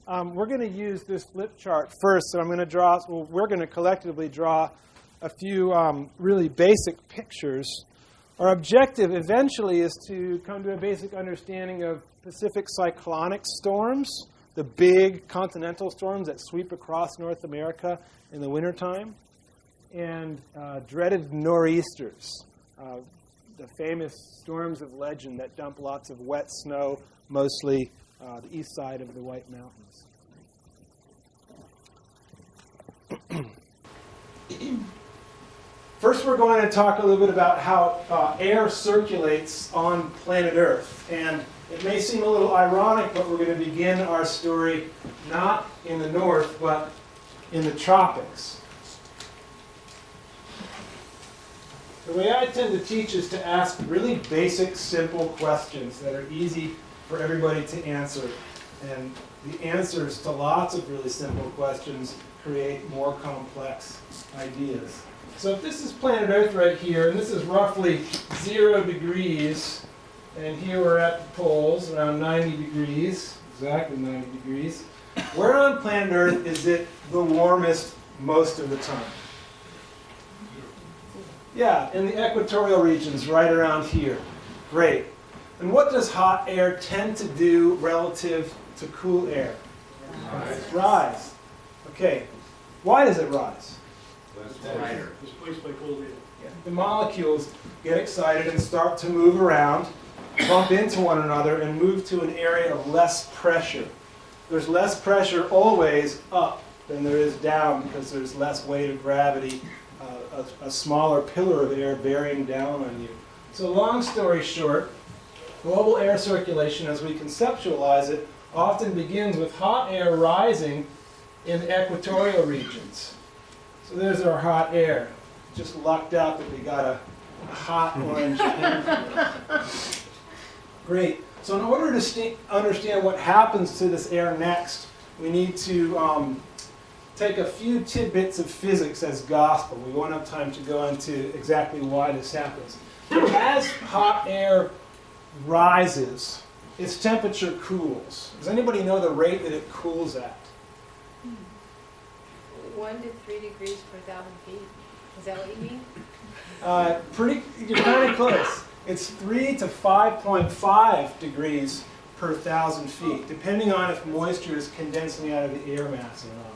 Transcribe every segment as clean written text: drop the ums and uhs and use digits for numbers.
we're going to use this flip chart first. So I'm going to draw, well, we're going to collectively draw a few really basic pictures. Our objective eventually is to come to a basic understanding of Pacific cyclonic storms, the big continental storms that sweep across North America in the wintertime, and dreaded nor'easters, the famous storms of legend that dump lots of wet snow, mostly the east side of the White Mountains. First, we're going to talk a little bit about how air circulates on planet Earth. And it may seem a little ironic, but we're going to begin our story not in the north, but in the tropics. The way I tend to teach is to ask really basic, simple questions that are easy for everybody to answer. And the answers to lots of really simple questions create more complex ideas. So if this is planet Earth right here, and this is roughly 0 degrees, and here we're at the poles, around 90 degrees, exactly 90 degrees. Where on planet Earth is it the warmest most of the time? Yeah, in the equatorial regions, right around here. Great. And what does hot air tend to do relative to cool air? Rise. Okay. Why does it rise? Displaced by cold air. Yeah. The molecules get excited and start to move around, bump into one another, and move to an area of less pressure. There's less pressure always up than there is down because there's less weight of gravity, a smaller pillar of air bearing down on you. So long story short, global air circulation, as we conceptualize it, often begins with hot air rising in the equatorial regions. So there's our hot air. Just lucked out that we got a hot orange pen. Great. So in order to understand what happens to this air next, we need to take a few tidbits of physics as gospel. We won't have time to go into exactly why this happens. As hot air rises, its temperature cools. Does anybody know the rate that it cools at? 1 to 3 degrees per 1,000 feet. Is that what you mean? You're kind of close. It's 3 to 5.5 degrees per 1,000 feet, depending on if moisture is condensing out of the air mass or not.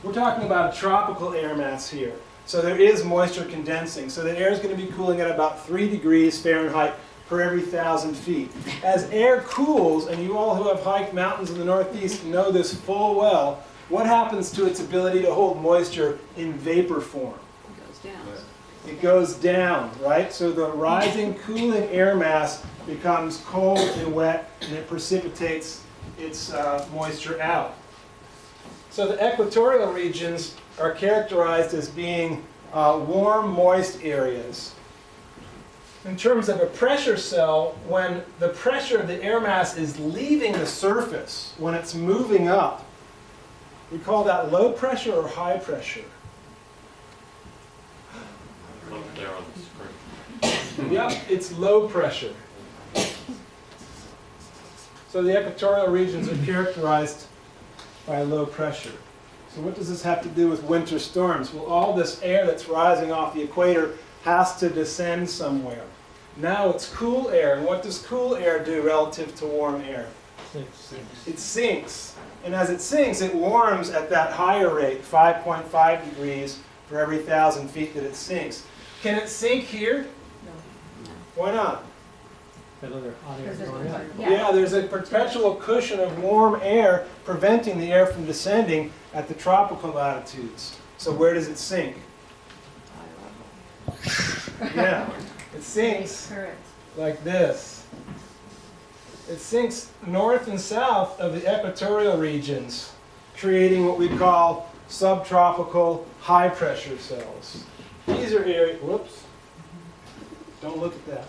We're talking about a tropical air mass here. So there is moisture condensing. So the air is going to be cooling at about 3 degrees Fahrenheit per every 1,000 feet. As air cools, and you all who have hiked mountains in the Northeast know this full well, what happens to its ability to hold moisture in vapor form? It goes down. It goes down, right? So the rising, cooling air mass becomes cold and wet, and it precipitates its moisture out. So the equatorial regions are characterized as being warm, moist areas. In terms of a pressure cell, when the pressure of the air mass is leaving the surface, when it's moving up, we call that low pressure or high pressure. Up there on the screen. Yep, it's low pressure. So the equatorial regions are characterized by low pressure. So what does this have to do with winter storms? Well, all this air that's rising off the equator has to descend somewhere. Now it's cool air. And what does cool air do relative to warm air? It sinks. And as it sinks, it warms at that higher rate, 5.5 degrees for every 1,000 feet that it sinks. Can it sink here? No. Why not? Yeah. Yeah, there's a perpetual cushion of warm air preventing the air from descending at the tropical latitudes. So where does it sink? Yeah, it sinks Current. like this. It sinks north and south of the equatorial regions, creating what we call subtropical high pressure cells. These are areas, whoops, don't look at that.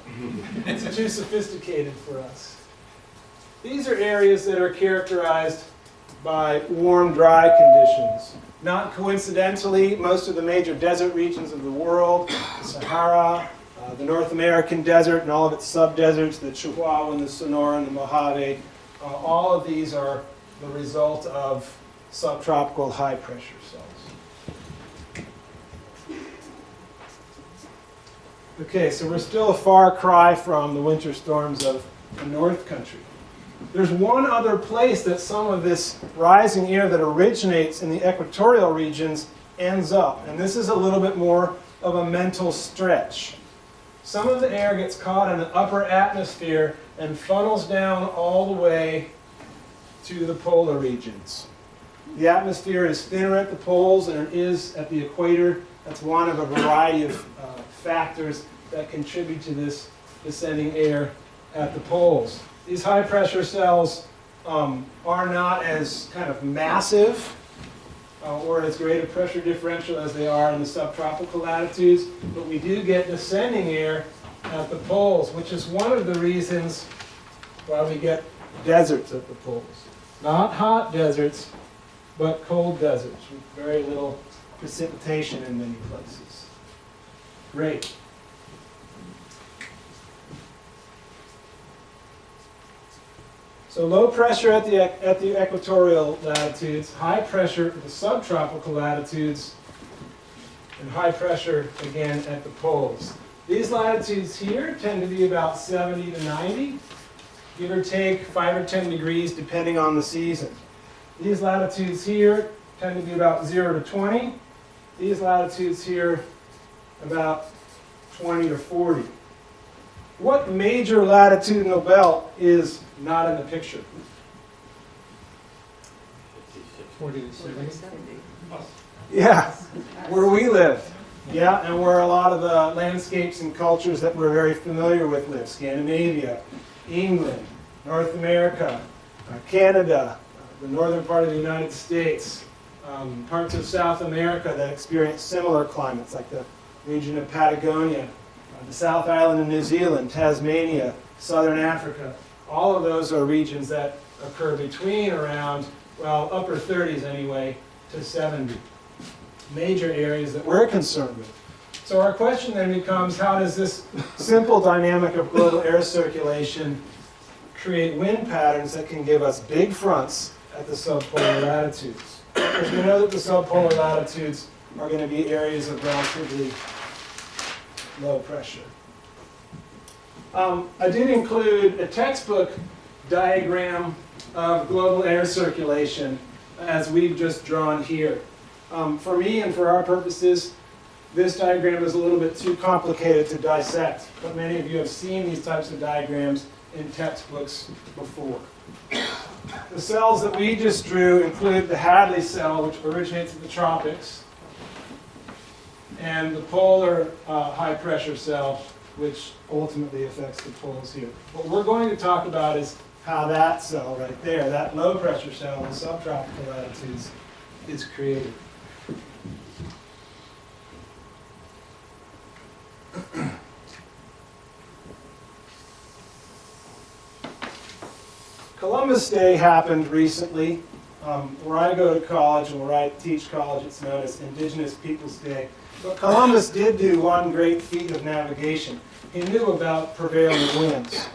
It's too sophisticated for us. These are areas that are characterized by warm, dry conditions. Not coincidentally, most of the major desert regions of the world, the Sahara, the North American desert and all of its subdeserts, the Chihuahua and the Sonora and the Mojave, all of these are the result of subtropical high pressure cells. Okay, so we're still a far cry from the winter storms of the North Country. There's one other place that some of this rising air that originates in the equatorial regions ends up, and this is a little bit more of a mental stretch. Some of the air gets caught in the upper atmosphere and funnels down all the way to the polar regions. The atmosphere is thinner at the poles than it is at the equator. That's one of a variety of factors that contribute to this descending air at the poles. These high pressure cells are not as kind of massive or as great a pressure differential as they are in the subtropical latitudes, but we do get descending air at the poles, which is one of the reasons why we get deserts at the poles. Not hot deserts, but cold deserts with very little precipitation in many places. Great. So low pressure at the equatorial latitudes, high pressure at the subtropical latitudes, and high pressure again at the poles. These latitudes here tend to be about 70 to 90, give or take 5 or 10 degrees depending on the season. These latitudes here tend to be about 0 to 20. These latitudes here about 20 to 40. What major latitudinal belt is not in the picture? 40 to 70. Yeah, where we live. Yeah, and where a lot of the landscapes and cultures that we're very familiar with live. Scandinavia, England, North America, Canada, the northern part of the United States, parts of South America that experience similar climates, like the region of Patagonia, the South Island of New Zealand, Tasmania, Southern Africa. All of those are regions that occur between around, well, upper 30s anyway, to 70. Major areas that we're concerned with. So our question then becomes, how does this simple dynamic of global air circulation create wind patterns that can give us big fronts at the subpolar latitudes? Because we know that the subpolar latitudes are going to be areas of relatively low pressure. I did include a textbook diagram of global air circulation as we've just drawn here. For me and for our purposes, this diagram is a little bit too complicated to dissect, but many of you have seen these types of diagrams in textbooks before. The cells that we just drew include the Hadley cell, which originates in the tropics, and the polar high pressure cell, which ultimately affects the poles here. What we're going to talk about is how that cell right there, that low pressure cell in the subtropical latitudes, is created. Columbus Day happened recently. Where I go to college and where I teach college, it's known as Indigenous Peoples Day. But Columbus did do one great feat of navigation. He knew about prevailing winds.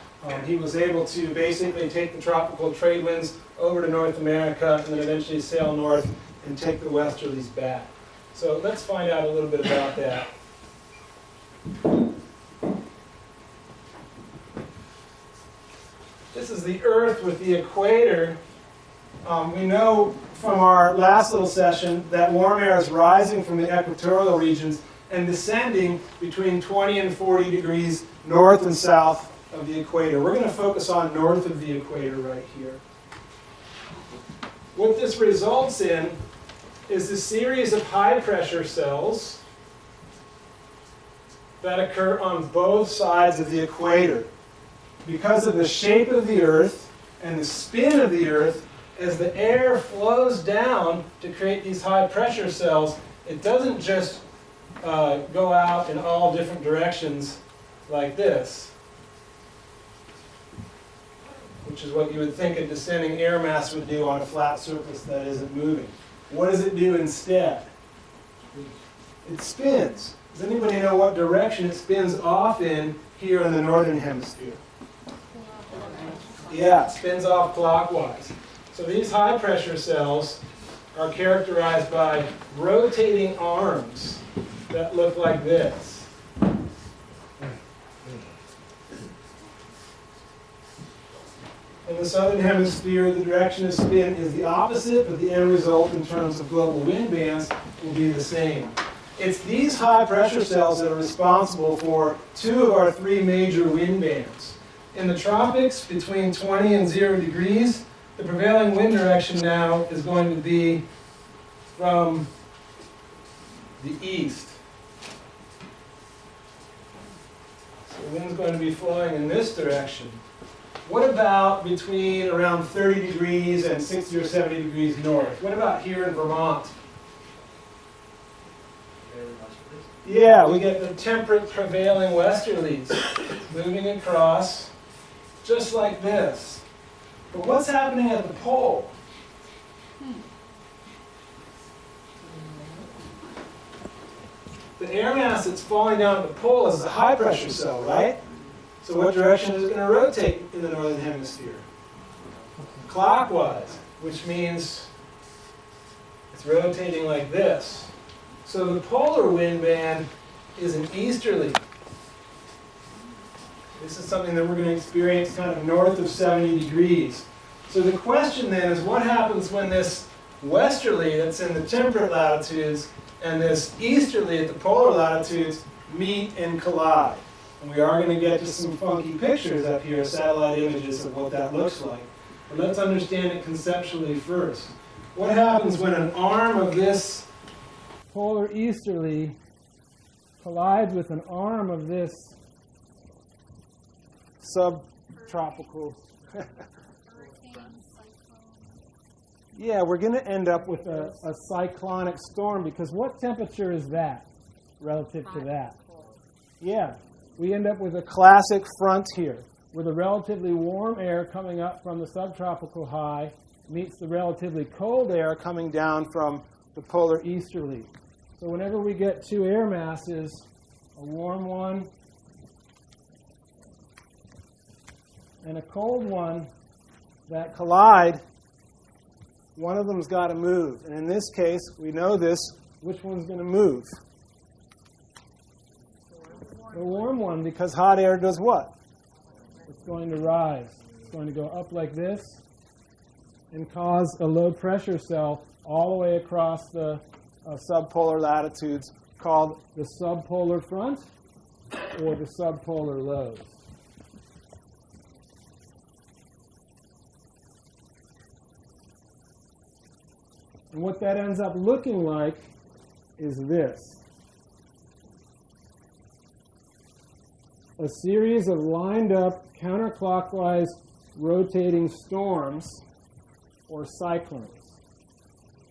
He was able to basically take the tropical trade winds over to North America and then eventually sail north and take the westerlies back. So let's find out a little bit about that. This is the Earth with the equator. We know from our last little session that warm air is rising from the equatorial regions and descending between 20 and 40 degrees north and south of the equator. We're going to focus on north of the equator right here. What this results in is a series of high pressure cells that occur on both sides of the equator. Because of the shape of the Earth and the spin of the Earth, as the air flows down to create these high pressure cells, it doesn't just go out in all different directions like this, which is what you would think a descending air mass would do on a flat surface that isn't moving. What does it do instead? It spins. Does anybody know what direction it spins off in here in the northern hemisphere? Yeah, it spins off clockwise. So these high pressure cells are characterized by rotating arms that look like this. In the southern hemisphere, the direction of spin is the opposite, but the end result in terms of global wind bands will be the same. It's these high pressure cells that are responsible for 2 of our 3 major wind bands. In the tropics, between 20 and 0 degrees, the prevailing wind direction now is going to be from the east. So the wind's going to be flowing in this direction. What about between around 30 degrees and 60 or 70 degrees north? What about here in Vermont? Yeah, we get the temperate prevailing westerlies moving across just like this. But what's happening at the pole? The air mass that's falling down at the pole is a high pressure cell, right? So what direction is it going to rotate in the northern hemisphere? Clockwise, which means it's rotating like this. So the polar wind band is an easterly. This is something that we're going to experience kind of north of 70 degrees. So the question then is, what happens when this westerly that's in the temperate latitudes and this easterly at the polar latitudes meet and collide? And we are going to get to some funky pictures up here, satellite images of what that looks like. But let's understand it conceptually first. What happens when an arm of this polar easterly collides with an arm of this subtropical? Yeah, we're going to end up with a cyclonic storm, because what temperature is that relative to that? Yeah, we end up with a classic front here, where the relatively warm air coming up from the subtropical high meets the relatively cold air coming down from the polar easterly. So whenever we get 2 air masses, a warm one and a cold one that collide, one of them's got to move. And in this case, we know this, which one's going to move? The warm one, because hot air does what? It's going to rise. It's going to go up like this and cause a low pressure cell all the way across the subpolar latitudes, called the subpolar front or the subpolar lows. And what that ends up looking like is this. A series of lined up counterclockwise rotating storms, or cyclones.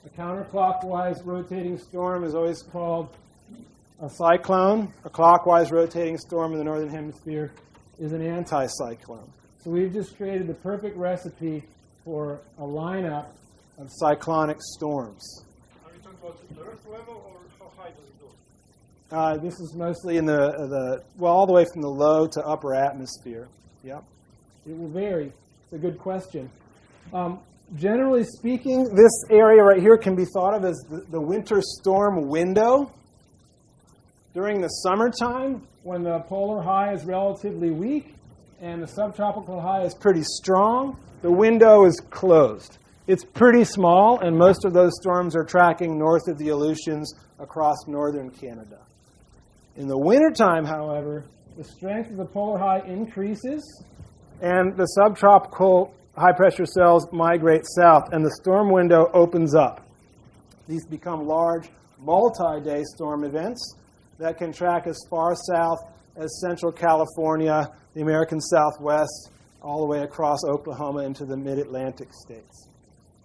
A counterclockwise rotating storm is always called a cyclone. A clockwise rotating storm in the northern hemisphere is an anticyclone. So we've just created the perfect recipe for a lineup of cyclonic storms. Are you talking about Earth level, or how high does it go? This is mostly in well, all the way from the low to upper atmosphere. Yep. It will vary. It's a good question. Generally speaking, this area right here can be thought of as the winter storm window. During the summertime, when the polar high is relatively weak and the subtropical high is pretty strong, the window is closed. It's pretty small, and most of those storms are tracking north of the Aleutians across northern Canada. In the wintertime, however, the strength of the polar high increases, and the subtropical high-pressure cells migrate south, and the storm window opens up. These become large, multi-day storm events that can track as far south as central California, the American Southwest, all the way across Oklahoma into the mid-Atlantic states.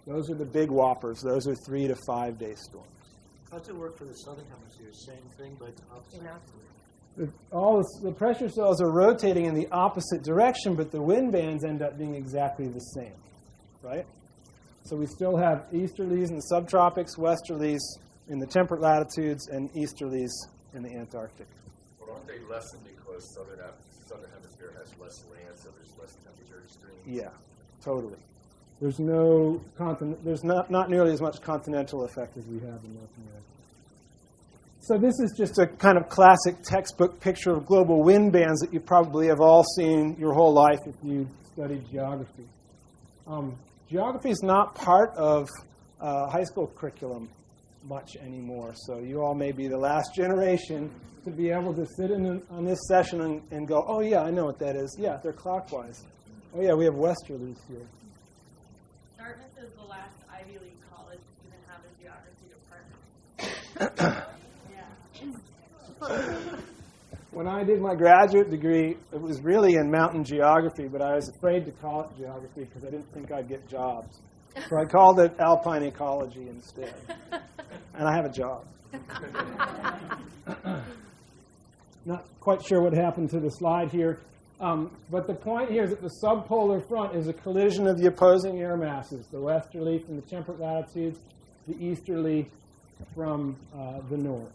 Those are the big whoppers. Those are 3 to 5 day storms. How does it work for the southern hemisphere? Same thing, but opposite? The pressure cells are rotating in the opposite direction, but the wind bands end up being exactly the same, right? So we still have easterlies in the subtropics, westerlies in the temperate latitudes, and easterlies in the Antarctic. But aren't they lessened because southern hemisphere has less land, so there's less temperature extremes? Yeah, totally. There's no there's not nearly as much continental effect as we have in North America. So this is just a kind of classic textbook picture of global wind bands that you probably have all seen your whole life if you studied geography. Geography is not part of high school curriculum much anymore, so you all may be the last generation to be able to sit in on this session and go, oh yeah, I know what that is. Yeah, they're clockwise. Oh yeah, we have westerlies here. Dartmouth is the last Ivy League college to even have a geography department. When I did my graduate degree, it was really in mountain geography, but I was afraid to call it geography because I didn't think I'd get jobs. So I called it alpine ecology instead. And I have a job. Not quite sure what happened to the slide here. But the point here is that the subpolar front is a collision of the opposing air masses, the westerly from the temperate latitudes, the easterly from the north.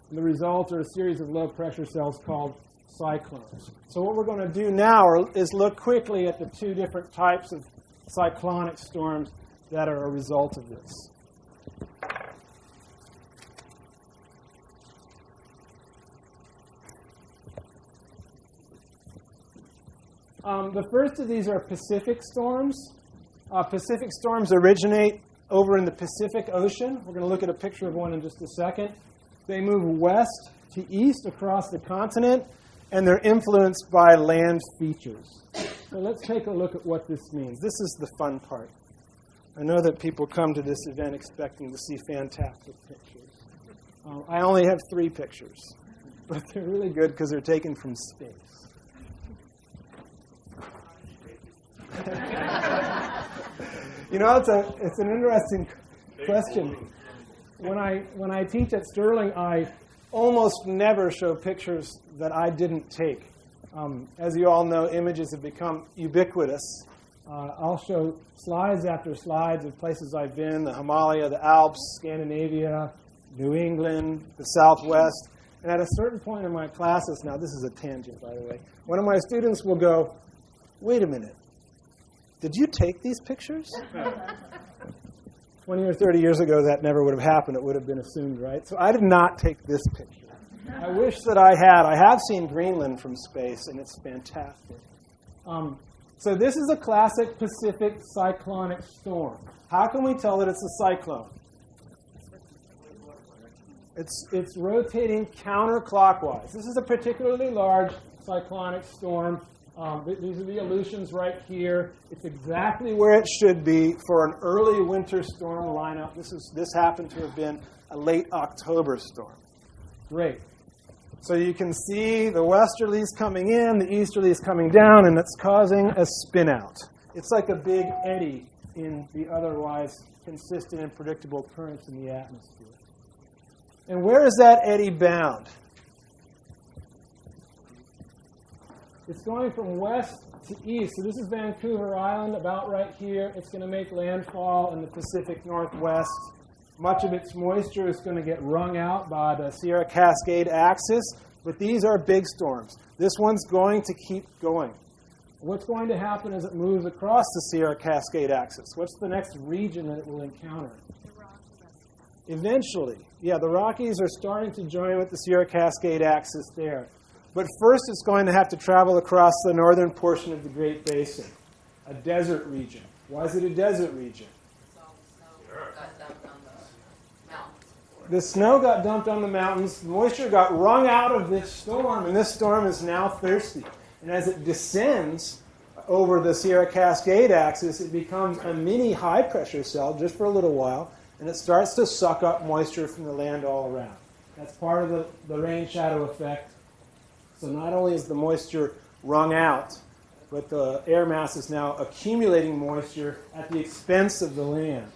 And the result are a series of low-pressure cells called cyclones. So what we're going to do now is look quickly at the two different types of cyclonic storms that are a result of this. The first of these are Pacific storms. Pacific storms originate over in the Pacific Ocean. We're going to look at a picture of one in just a second. They move west to east across the continent, and they're influenced by land features. So let's take a look at what this means. This is the fun part. I know that people come to this event expecting to see fantastic pictures. I only have 3 pictures, but they're really good because they're taken from space. You know, it's an interesting question. When I teach at Sterling, I almost never show pictures that I didn't take. As you all know, images have become ubiquitous. I'll show slides after slides of places I've been: the Himalaya, the Alps, Scandinavia, New England, the Southwest. And at a certain point in my classes, now this is a tangent, by the way, one of my students will go, "Wait a minute. Did you take these pictures?" 20 or 30 years ago, that never would have happened. It would have been assumed, right? So I did not take this picture. I wish that I had. I have seen Greenland from space, and it's fantastic. So this is a classic Pacific cyclonic storm. How can we tell that it's a cyclone? It's rotating counterclockwise. This is a particularly large cyclonic storm. These are the Aleutians right here. It's exactly where it should be for an early winter storm lineup. This happened to have been a late October storm. Great. So you can see the westerlies coming in, the easterlies coming down, and it's causing a spin out. It's like a big eddy in the otherwise consistent and predictable currents in the atmosphere. And where is that eddy bound? It's going from west to east. So this is Vancouver Island, about right here. It's going to make landfall in the Pacific Northwest. Much of its moisture is going to get wrung out by the Sierra Cascade axis, but these are big storms. This one's going to keep going. What's going to happen as it moves across the Sierra Cascade axis? What's the next region that it will encounter? The Rockies. Eventually. Yeah, the Rockies are starting to join with the Sierra Cascade axis there. But first, it's going to have to travel across the northern portion of the Great Basin, a desert region. Why is it a desert region? The snow got dumped on the mountains. Moisture got wrung out of this storm, and this storm is now thirsty. And as it descends over the Sierra Cascade axis, it becomes a mini high-pressure cell just for a little while, and it starts to suck up moisture from the land all around. That's part of the rain-shadow effect. So not only is the moisture wrung out, but the air mass is now accumulating moisture at the expense of the land.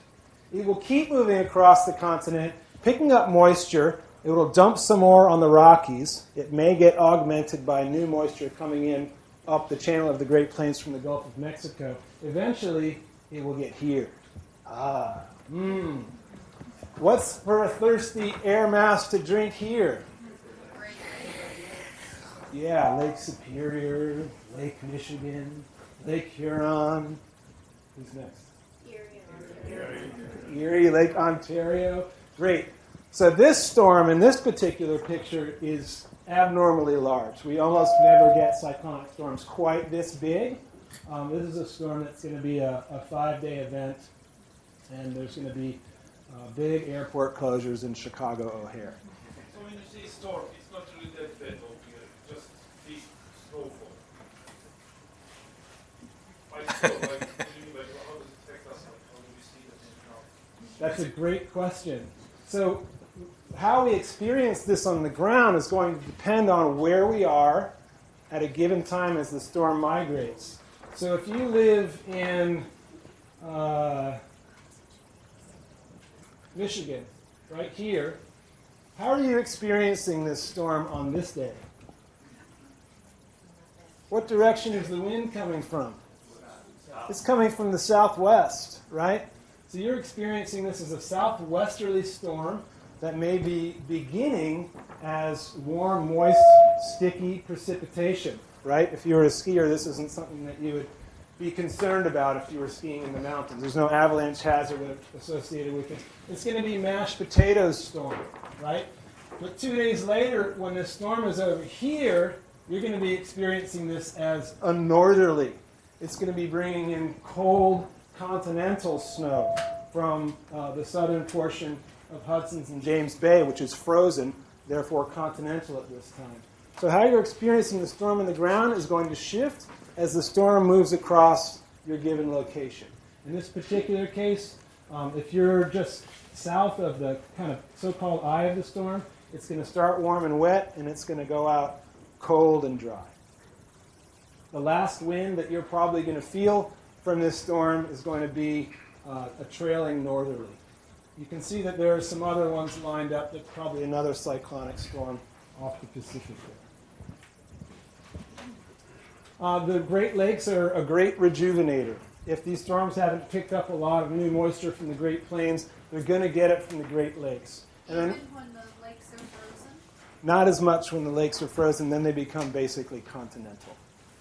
It will keep moving across the continent, picking up moisture. It will dump some more on the Rockies. It may get augmented by new moisture coming in up the channel of the Great Plains from the Gulf of Mexico. Eventually, it will get here. What's for a thirsty air mass to drink here? Yeah, Lake Superior, Lake Michigan, Lake Huron. Who's next? Erie, Lake Ontario. Great. So this storm in this particular picture is abnormally large. We almost never get cyclonic storms quite this big. This is a storm that's going to be a 5-day event, and there's going to be big airport closures in Chicago O'Hare. So when you say storm, it's not really that bad over here, just big snowfall. Like, how does it affect us? How do we see that now? That's a great question. So how we experience this on the ground is going to depend on where we are at a given time as the storm migrates. So if you live in Michigan, right here, how are you experiencing this storm on this day? What direction is the wind coming from? It's coming from the southwest, right? So you're experiencing this as a southwesterly storm that may be beginning as warm, moist, sticky precipitation, right? If you were a skier, this isn't something that you would be concerned about if you were skiing in the mountains. There's no avalanche hazard associated with it. It's going to be mashed potatoes storm, right? But 2 days later, when this storm is over here, you're going to be experiencing this as a northerly. It's going to be bringing in cold continental snow from the southern portion of Hudson's and James Bay, which is frozen, therefore continental at this time. So how you're experiencing the storm on the ground is going to shift as the storm moves across your given location. In this particular case, if you're just south of the kind of so-called eye of the storm, it's going to start warm and wet, and it's going to go out cold and dry. The last wind that you're probably going to feel from this storm is going to be a trailing northerly. You can see that there are some other ones lined up. That's probably another cyclonic storm off the Pacific there. The Great Lakes are a great rejuvenator. If these storms haven't picked up a lot of new moisture from the Great Plains, they're going to get it from the Great Lakes. And then, Even when the lakes are frozen? not as much when the lakes are frozen, then they become basically continental,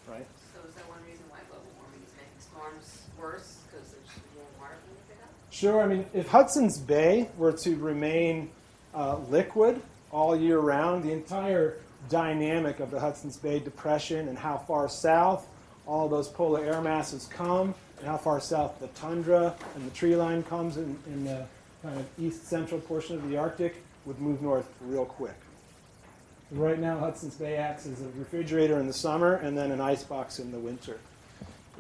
right? So is that one reason why global warming is making storms worse, because there's more water being picked up? Sure. I mean, if Hudson's Bay were to remain liquid all year round, the entire dynamic of the Hudson's Bay Depression and how far south all those polar air masses come, and how far south the tundra and the tree line comes in the kind of east-central portion of the Arctic, would move north real quick. Right now, Hudson's Bay acts as a refrigerator in the summer and then an icebox in the winter.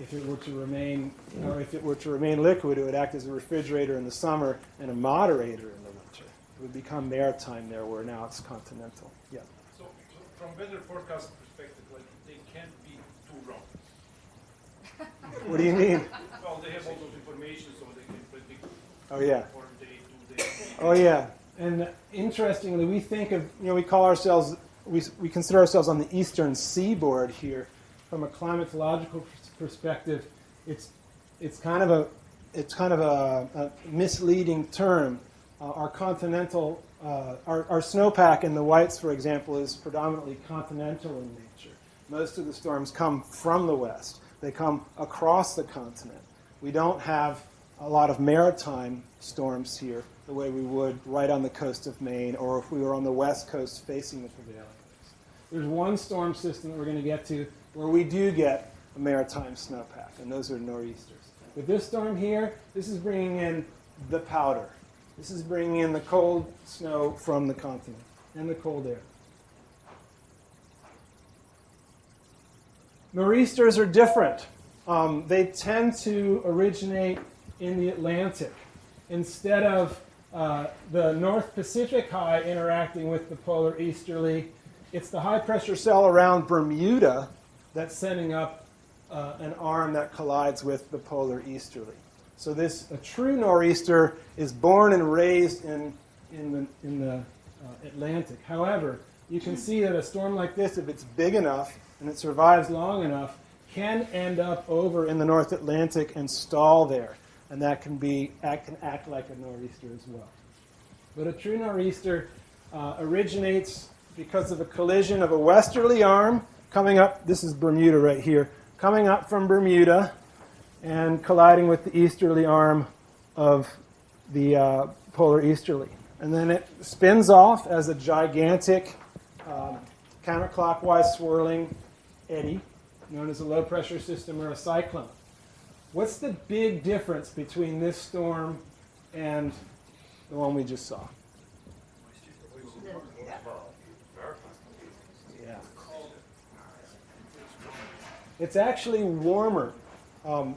If it were to remain, or if it were to remain liquid, it would act as a refrigerator in the summer and a moderator in the winter. It would become maritime there, where now it's continental. Yeah. So from weather forecast perspective, like they can't be too wrong. What do you mean? Well, they have all those information, so they can predict. Oh yeah. 1 day, 2 days. Oh yeah. And interestingly, we think of, we call ourselves, we consider ourselves on the eastern seaboard here. From a climatological perspective, it's kind of a misleading term. Our continental, our snowpack in the Whites, for example, is predominantly continental in nature. Most of the storms come from the west. They come across the continent. We don't have a lot of maritime storms here the way we would right on the coast of Maine, or if we were on the west coast facing the prevailing winds. There's one storm system that we're going to get to where we do get a maritime snowpack, and those are nor'easters. With this storm here, this is bringing in the powder. This is bringing in the cold snow from the continent and the cold air. Nor'easters are different. They tend to originate in the Atlantic. Instead of the North Pacific high interacting with the polar easterly, it's the high-pressure cell around Bermuda that's sending up an arm that collides with the polar easterly. So a true nor'easter is born and raised in the Atlantic. However, you can see that a storm like this, if it's big enough and it survives long enough, can end up over in the North Atlantic and stall there. And that can act like a nor'easter as well. But a true nor'easter originates because of a collision of a westerly arm coming up. This is Bermuda right here, coming up from Bermuda and colliding with the easterly arm of the polar easterly. And then it spins off as a gigantic counterclockwise swirling eddy, known as a low-pressure system or a cyclone. What's the big difference between this storm and the one we just saw? Yeah. It's actually warmer.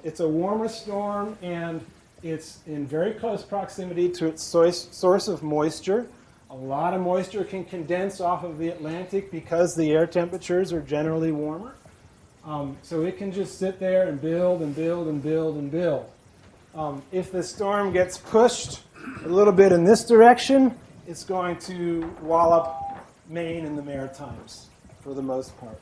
It's a warmer storm, and it's in very close proximity to its source of moisture. A lot of moisture can condense off of the Atlantic because the air temperatures are generally warmer. So it can just sit there and build and build and build and build. If the storm gets pushed a little bit in this direction, it's going to wallop Maine and the Maritimes for the most part.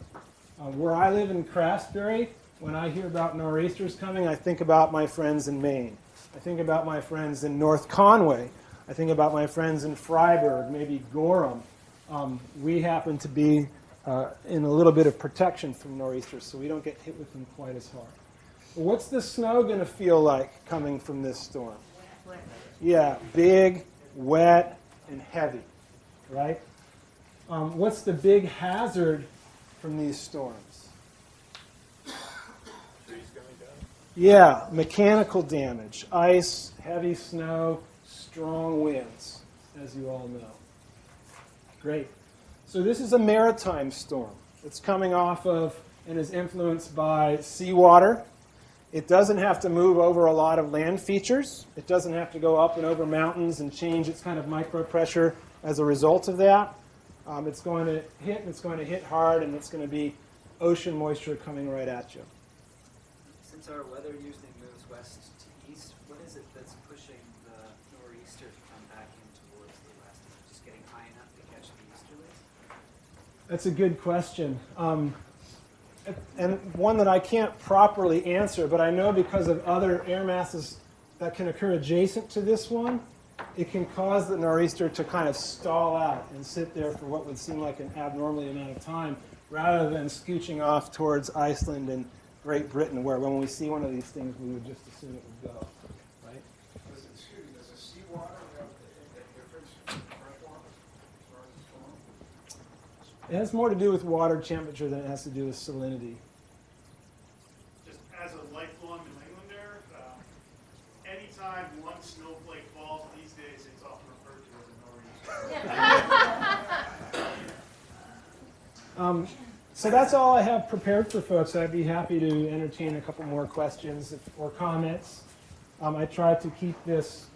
Where I live in Craftsbury, when I hear about nor'easters coming, I think about my friends in Maine. I think about my friends in North Conway. I think about my friends in Freiburg, maybe Gorham. We happen to be in a little bit of protection from nor'easters, so we don't get hit with them quite as hard. But what's the snow going to feel like coming from this storm? Yeah, big, wet, and heavy, right? What's the big hazard from these storms? Yeah, mechanical damage, ice, heavy snow, strong winds, as you all know. Great. So this is a maritime storm. It's coming off of and is influenced by seawater. It doesn't have to move over a lot of land features. It doesn't have to go up and over mountains and change its kind of micropressure as a result of that. It's going to hit, and it's going to hit hard, and it's going to be ocean moisture coming right at you. Since our weather usually moves west to east, what is it that's pushing the nor'easter to come back in towards the west? Is it just getting high enough to catch the easterlies? That's a good question. And one that I can't properly answer, but I know because of other air masses that can occur adjacent to this one, it can cause the nor'easter to kind of stall out and sit there for what would seem like an abnormally amount of time, rather than scooching off towards Iceland and Great Britain, where when we see one of these things, we would just assume it would go, right? Does the seawater have a difference in freshwater as far as the storm? It has more to do with water temperature than it has to do with salinity. Just as a lifelong New Englander, anytime one snowflake falls these days, it's often referred to as a nor'easter. So that's all I have prepared for folks. I'd be happy to entertain a couple more questions or comments. I tried to keep this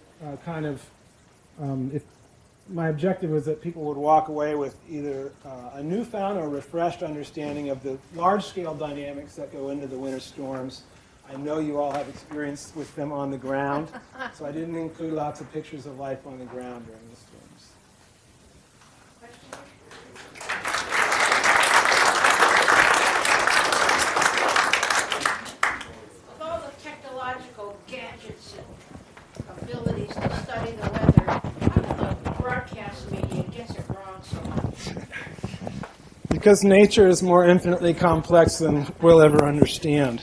my objective was that people would walk away with either a newfound or refreshed understanding of the large-scale dynamics that go into the winter storms. I know you all have experience with them on the ground, so I didn't include lots of pictures of life on the ground during the storms. With all the technological gadgets and abilities to study the weather, how do the broadcast media gets it wrong so much? Because nature is more infinitely complex than we'll ever understand.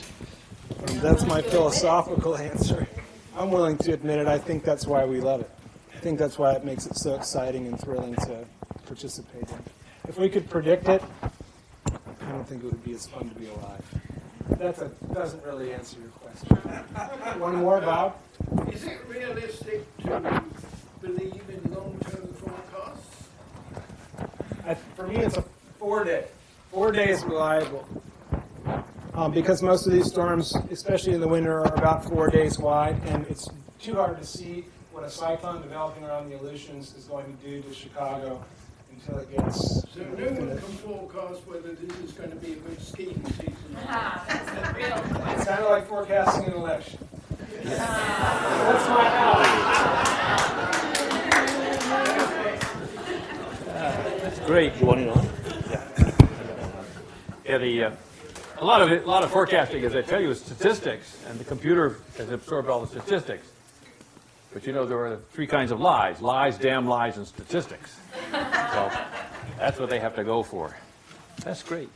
That's my philosophical answer. I'm willing to admit it. I think that's why we love it. I think that's why it makes it so exciting and thrilling to participate in. If we could predict it, I don't think it would be as fun to be alive. That doesn't really answer your question. One more, Bob? Is it realistic to believe in long-term forecasts? For me, it's a 4-day. 4 days reliable. Because most of these storms, especially in the winter, are about 4 days wide, and it's too hard to see what a cyclone developing around the Aleutians is going to do to Chicago until it gets... So no one can forecast whether this is going to be a good skiing season. That's the real question. It's kind of like forecasting an election. That's my house. That's great. You want it on? Yeah. A lot of forecasting, as I tell you, is statistics, and the computer has absorbed all the statistics. But you know, there are 3 kinds of lies: lies, damn lies, and statistics. So that's what they have to go for. That's great.